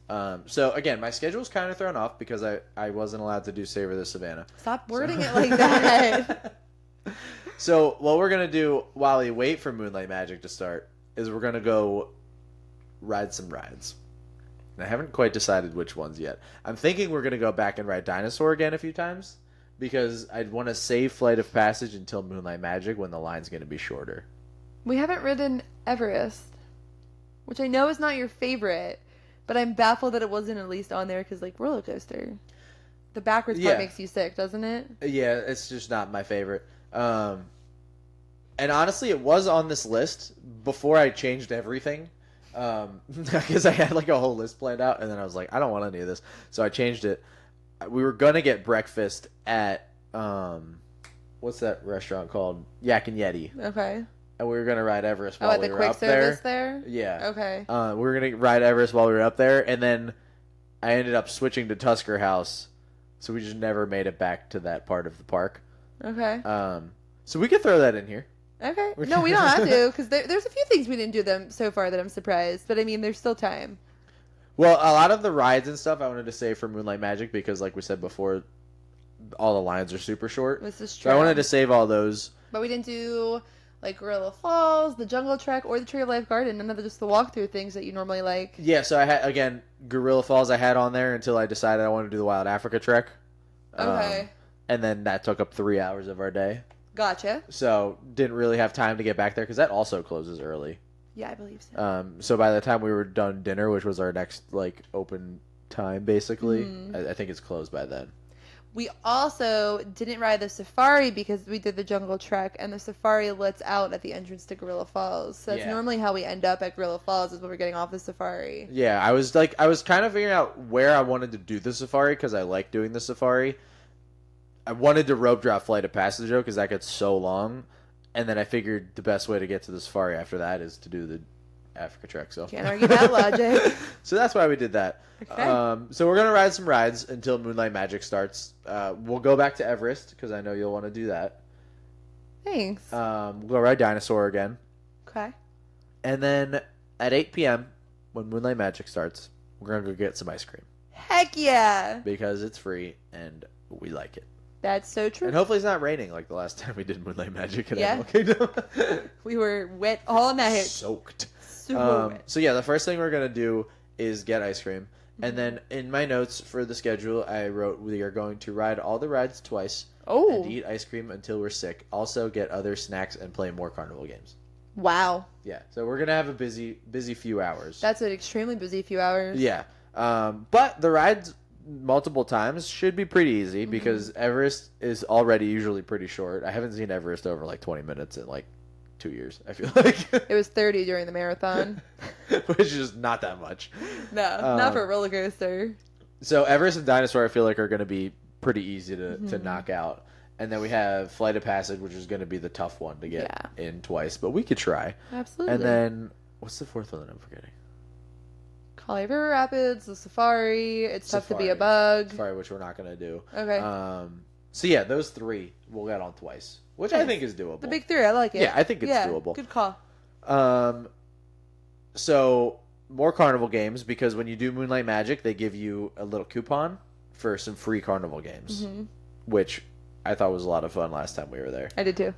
So again, my schedule's kind of thrown off because I wasn't allowed to do Savor the Savannah. Stop wording it like that. So what we're going to do while we wait for Moonlight Magic to start is we're going to go ride some rides. And I haven't quite decided which ones yet. I'm thinking we're going to go back and ride Dinosaur again a few times because I'd want to save Flight of Passage until Moonlight Magic when the line's going to be shorter. We haven't ridden Everest, which I know is not your favorite, but I'm baffled that it wasn't at least on there because, like, roller coaster. The backwards part makes you sick, doesn't it? Yeah, it's just not my favorite. And honestly, it was on this list before I changed everything. Because I had like a whole list planned out, and then I was like, I don't want any of this, so I changed it. We were gonna get breakfast at what's that restaurant called? Yak and Yeti. Okay. And we were gonna ride Everest while we were up there. Oh, at the quick service there? Yeah. Okay. We were gonna ride Everest while we were up there, and then I ended up switching to Tusker House, so we just never made it back to that part of the park. Okay. So we could throw that in here. Okay. No, we don't have to, because there's a few things we didn't do them so far that I'm surprised. But, I mean, there's still time. Well, a lot of the rides and stuff I wanted to save for Moonlight Magic because, like we said before, all the lines are super short. This is true. So I wanted to save all those. But we didn't do, like, Gorilla Falls, the Jungle Trek, or the Tree of Life Garden. None of just the walkthrough things that you normally like. Yeah, so I had, again, Gorilla Falls I had on there until I decided I wanted to do the Wild Africa Trek. Okay. and then that took up 3 hours of our day. Gotcha. So didn't really have time to get back there because that also closes early. Yeah, I believe so. So by the time we were done dinner, which was our next like open time, basically, I think it's closed by then. We also didn't ride the safari because we did the jungle trek, and the safari lets out at the entrance to Gorilla Falls. So that's normally how we end up at Gorilla Falls, is when we're getting off the safari. Yeah, I was kind of figuring out where I wanted to do the safari because I like doing the safari. I wanted to rope drop Flight of Passage because that gets so long, and then I figured the best way to get to the safari after that is to do the Africa trek. So can't argue that logic. So that's why we did that. Okay. So we're gonna ride some rides until Moonlight Magic starts. We'll go back to Everest because I know you'll want to do that. Thanks. We'll go ride Dinosaur again. Okay. And then at 8 p.m. when Moonlight Magic starts, we're gonna go get some ice cream. Heck yeah! Because it's free and we like it. That's so true. And hopefully it's not raining like the last time we did Moonlight Magic at Animal Kingdom. We were wet all night. Soaked. So wet. So yeah, the first thing we're gonna do is get ice cream. And then in my notes for the schedule, I wrote we are going to ride all the rides twice and eat ice cream until we're sick. Also get other snacks and play more carnival games. Wow. Yeah, so we're going to have a busy few hours. That's an extremely busy few hours. Yeah. But the rides multiple times should be pretty easy because Everest is already usually pretty short. I haven't seen Everest over like 20 minutes in like 2 years, I feel like. It was 30 during the marathon. Which is not that much. No, not for a roller coaster. So Everest and Dinosaur I feel like are going to be pretty easy to knock out. And then we have Flight of Passage, which is going to be the tough one to get in twice, but we could try. Absolutely. And then, what's the fourth one that I'm forgetting? Kali River Rapids, the Safari, It's Tough to Be a Bug. Safari, which we're not going to do. Okay. So yeah, those three we'll get on twice, which I think is doable. The big three, I like it. Yeah, I think it's doable. Good call. So more carnival games because when you do Moonlight Magic, they give you a little coupon for some free carnival games, which I thought was a lot of fun last time we were there. I did too.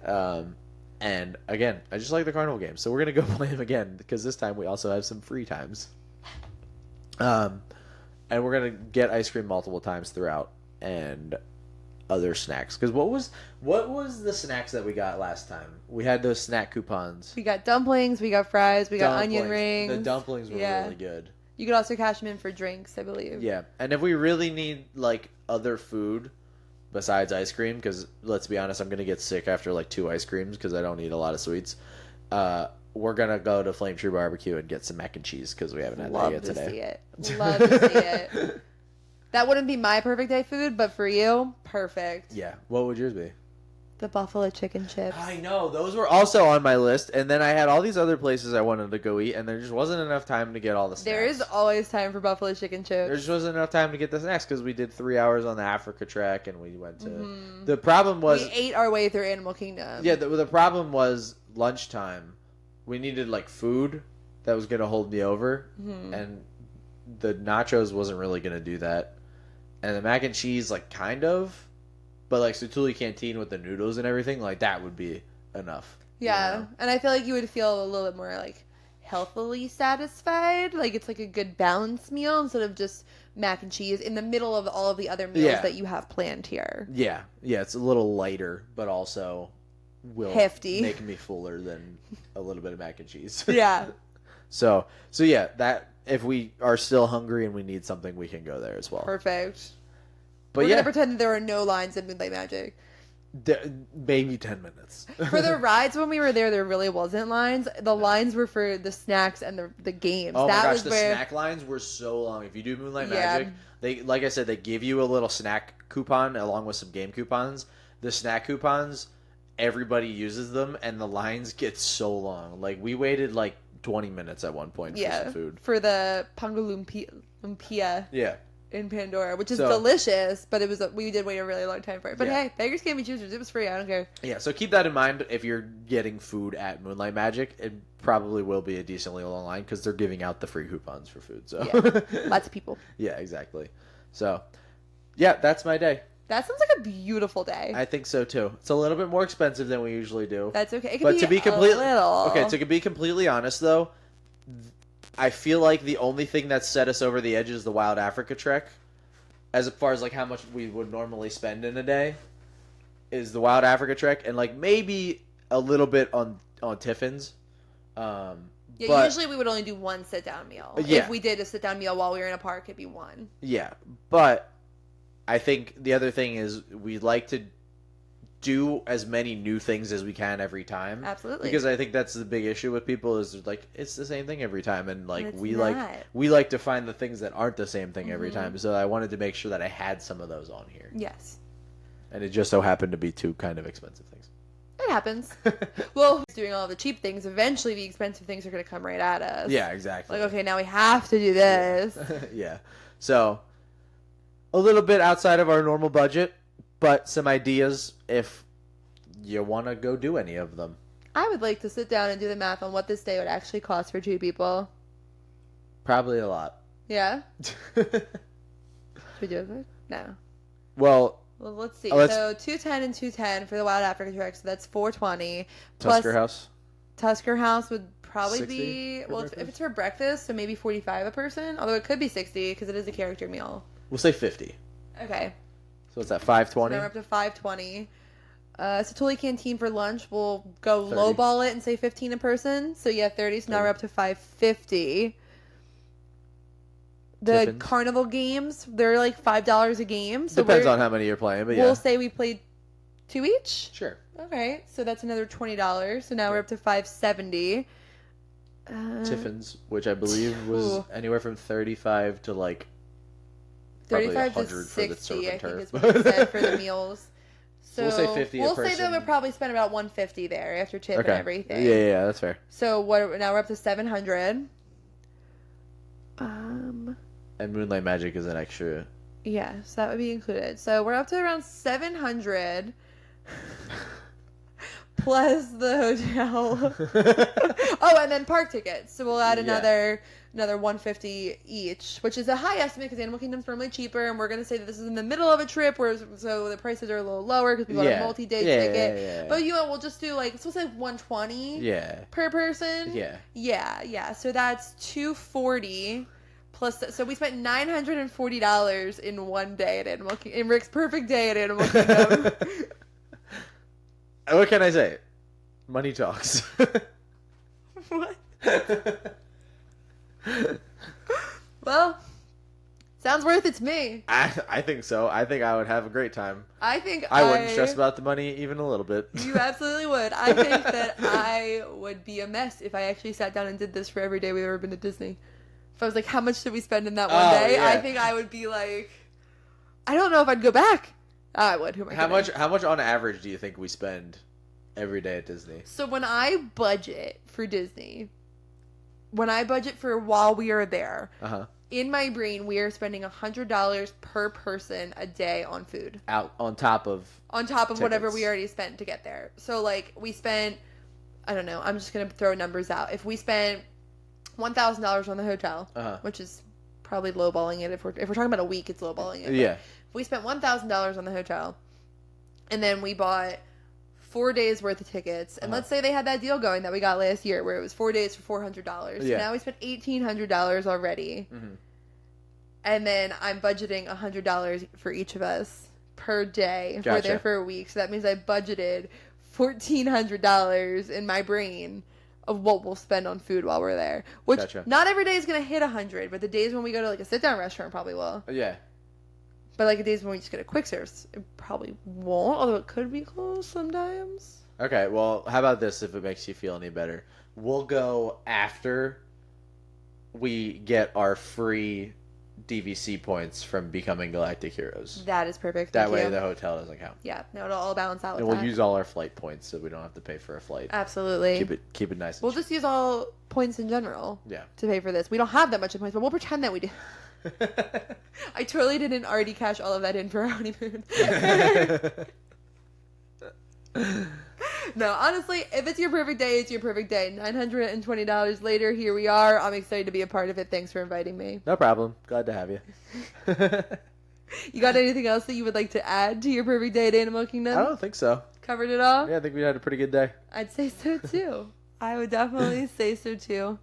And again, I just like the carnival games, so we're gonna go play them again because this time we also have some free times. And we're gonna get ice cream multiple times throughout and other snacks. Because what was the snacks that we got last time? We had those snack coupons. We got dumplings, we got fries, we got onion rings. The dumplings were really good. You could also cash them in for drinks, I believe. Yeah, and if we really need like other food besides ice cream, because let's be honest, I'm gonna get sick after like 2 ice creams because I don't eat a lot of sweets. We're gonna go to Flame Tree Barbecue and get some mac and cheese because we haven't had that yet today. Love to see it. That wouldn't be my perfect day food, but for you, perfect. Yeah. What would yours be? The buffalo chicken chips. I know. Those were also on my list. And then I had all these other places I wanted to go eat, and there just wasn't enough time to get all the snacks. There is always time for buffalo chicken chips. There just wasn't enough time to get the snacks because we did 3 hours on the Africa trek, and we went to... The problem was... We ate our way through Animal Kingdom. Yeah, the problem was lunchtime. We needed, like, food that was going to hold me over, and the nachos wasn't really going to do that. And the mac and cheese, like, kind of. But, like, Sutuli Canteen with the noodles and everything, like, that would be enough. Yeah. You know? And I feel like you would feel a little bit more, like, healthily satisfied. Like, it's, like, a good balanced meal instead of just mac and cheese in the middle of all of the other meals that you have planned here. Yeah. Yeah, it's a little lighter, but also will hefty. Make me fuller than a little bit of mac and cheese. Yeah. So yeah, that... If we are still hungry and we need something, we can go there as well. Perfect. But We're going to pretend that there are no lines in Moonlight Magic. Maybe 10 minutes. For the rides when we were there really wasn't lines. The lines were for the snacks and the games. Oh my gosh, the snack lines were so long. If you do Moonlight Magic, they, like I said, they give you a little snack coupon along with some game coupons. The snack coupons, everybody uses them, and the lines get so long. Like, we waited like 20 minutes at one point for some food. For the Pangalumpia in Pandora, which is delicious, but we did wait a really long time for it. But hey, beggars can't be choosers. It was free. I don't care. Yeah, so keep that in mind if you're getting food at Moonlight Magic. It probably will be a decently long line because they're giving out the free coupons for food. So lots of people. Yeah, exactly. So, yeah, that's my day. That sounds like a beautiful day. I think so too. It's a little bit more expensive than we usually do. That's okay. It could be completely a little. Okay, to be completely honest though, I feel like the only thing that set us over the edge is the Wild Africa trek, as far as like how much we would normally spend in a day. is the Wild Africa trek, and like maybe a little bit on Tiffin's. Yeah, but, usually we would only do one sit-down meal. Yeah. If we did a sit-down meal while we were in a park, it'd be one. Yeah, but I think the other thing is we like to do as many new things as we can every time. Absolutely. Because I think that's the big issue with people is like it's the same thing every time, and like And we not. like to find the things that aren't the same thing every time. So I wanted to make sure that I had some of those on here. Yes. And it just so happened to be two kind of expensive things. It happens. Well, who's doing all the cheap things? Eventually, the expensive things are going to come right at us. Yeah, exactly. Like, okay, now we have to do this. Yeah. So a little bit outside of our normal budget, but some ideas if you want to go do any of them. I would like to sit down and do the math on what this day would actually cost for 2 people. Probably a lot. Yeah? Should we do it? No. Well, let's see. Let's- So 210 and 210 for the Wild Africa trek, so that's 420. Tusker House. Tusker House would probably 60 be for if breakfast? it's for breakfast, so maybe 45 a person. Although it could be 60 because it is a character meal. We'll say 50. Okay. So it's at So 520. now we're up to 520. Satuli Canteen for lunch, we'll go 30. lowball it and say 15 a person. So yeah, 30. So now 30. we're up to 550. The Tiffins. carnival games, they're like $5 a game. So Depends on how many you're playing, but yeah. We'll say we played 2 each. Sure. Okay, so that's another $20. So now we're up to 570. Tiffins, which I believe was Ooh. anywhere from 35 to like probably 35 to 100 for the 60, surf I and think turf. is what we said for the meals. So we'll say 50 a We'll say that person. we'll probably spend about 150 there after tip and everything. Yeah, that's fair. So now we're up to 700. And Moonlight Magic is an extra. Yeah, so that would be included. So we're up to around 700 plus the hotel. Oh, and then park tickets. So we'll add another 150 each, which is a high estimate because Animal Kingdom's normally cheaper, and we're going to say that this is in the middle of a trip, so the prices are a little lower because we bought a multi-day ticket. Yeah. But we'll just do like, so we'll say 120 per person. Yeah. So that's 240 plus. So we spent $940 in one day at Animal Kingdom, in Ric's perfect day at Animal Kingdom. What can I say? Money talks. What? Well, sounds worth it to me. I think so. I think I would have a great time. I think I wouldn't stress about the money even a little bit. You absolutely would. I think that I would be a mess if I actually sat down and did this for every day we've ever been to Disney. If I was like, how much did we spend in that one day? Yeah. I think I would be like, I don't know if I'd go back. I would. Who am I kidding? How much on average do you think we spend every day at Disney? So when I budget for Disney, when I budget for while we are there, in my brain, we are spending $100 per person a day on food. Out on top of tickets. Whatever we already spent to get there. So like we spent, I don't know, I'm just going to throw numbers out. If we spent $1,000 on the hotel, which is probably lowballing it. If we're talking about a week, it's lowballing it. Yeah. If we spent $1,000 on the hotel, and then we bought 4 days worth of tickets, and let's say they had that deal going that we got last year where it was 4 days for $400. Yeah. So now we spent $1,800 already. And then I'm budgeting $100 for each of us per day. If we're there for a week. So that means I budgeted $1,400 in my brain of what we'll spend on food while we're there. Which not every day is going to hit 100, but the days when we go to like a sit-down restaurant probably will. Yeah. But like the days when we just get a quick service, it probably won't, although it could be close sometimes. Okay, well, how about this if it makes you feel any better? We'll go after we get our free DVC points from becoming Galactic Heroes. That is perfect. That way the hotel doesn't count. Yeah, no, it'll all balance out with and we'll that. use all our flight points so we don't have to pay for a flight. Absolutely. Keep it nice and We'll cheap. just use all points in general Yeah. to pay for this. We don't have that much in points, but we'll pretend that we do. I totally didn't already cash all of that in for our honeymoon. No, honestly, if it's your perfect day, it's your perfect day. $920 later, here we are. I'm excited to be a part of it. Thanks for inviting me. No problem. Glad to have you. You got anything else that you would like to add to your perfect day at Animal Kingdom? I don't think so. Covered it all? Yeah, I think we had a pretty good day. I'd say so too. I would definitely say so too.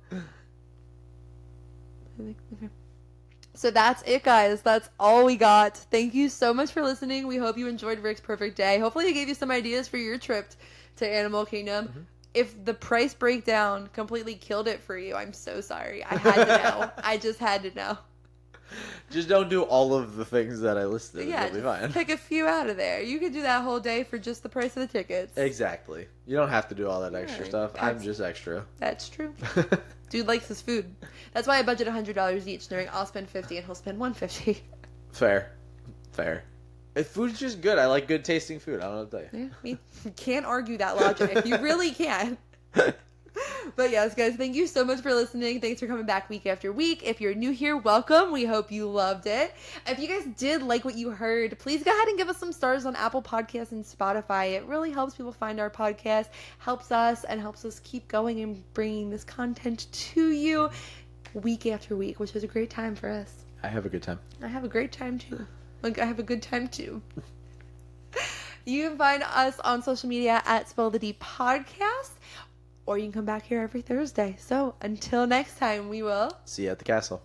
So that's it, guys. That's all we got. Thank you so much for listening. We hope you enjoyed Ric's Perfect Day. Hopefully it gave you some ideas for your trip to Animal Kingdom. Mm-hmm. If the price breakdown completely killed it for you, I'm so sorry. I had to know. I just had to know. Just don't do all of the things that I listed. Yeah, it'll be fine. Pick a few out of there. You could do that whole day for just the price of the tickets. Exactly. You don't have to do all that extra stuff. I'm just extra. That's true. Dude likes his food. That's why I budget $100 each, knowing I'll spend $50 and he'll spend $150. Fair. If food's just good, I like good tasting food. I don't know what to tell you. Yeah, you can't argue that logic. You really can't. But yes, guys, thank you so much for listening. Thanks for coming back week after week. If you're new here, welcome. We hope you loved it. If you guys did like what you heard, please go ahead and give us some stars on Apple Podcasts and Spotify. It really helps people find our podcast, helps us, and helps us keep going and bringing this content to you week after week, which is a great time for us. I have a good time. I have a great time, too. I have a good time, too. You can find us on social media at Spill the Deep Podcast. Or you can come back here every Thursday. So until next time, we will see you at the castle.